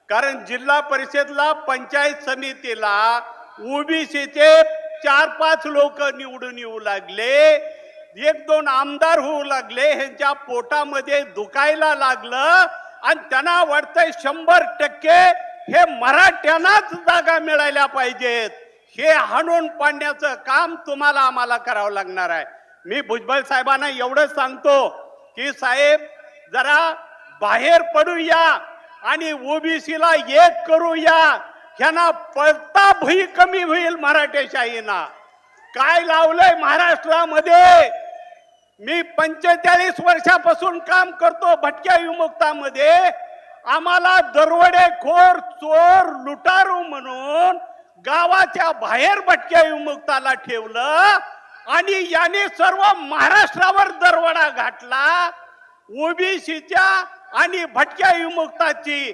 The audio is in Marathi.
कारण जिल्हा परिषदला पंचायत समितीला ओबीसीचे 4-5 लोक निवडून येऊ लागले, 1-2 आमदार होऊ लागले, ह्यांच्या पोटामध्ये दुखायला लागलं आणि त्यांना वाटतंय 100% हे मराठ्यांनाच जागा मिळायला पाहिजेत. हे हाणून पाडण्याचं काम तुम्हाला आम्हाला करावं लागणार आहे. मी भुजबळ साहेबांना एवढं सांगतो की साहेब जरा बाहेर पडूया आणि ओबीसीला एक करूया. ह्यांना पळता भुई कमी होईल. मराठेशाहीना काय लावलंय महाराष्ट्रामध्ये. मी 45 वर्षापासून काम करतो भटक्या विमुक्तामध्ये. आम्हाला दरोडेखोर चोर लुटारू म्हणून गावाच्या बाहेर भटक्या विमुक्ताला ठेवलं आणि याने सर्व महाराष्ट्रावर दरवडा घातला. ओबीसीच्या आणि भटक्या विमुक्ताची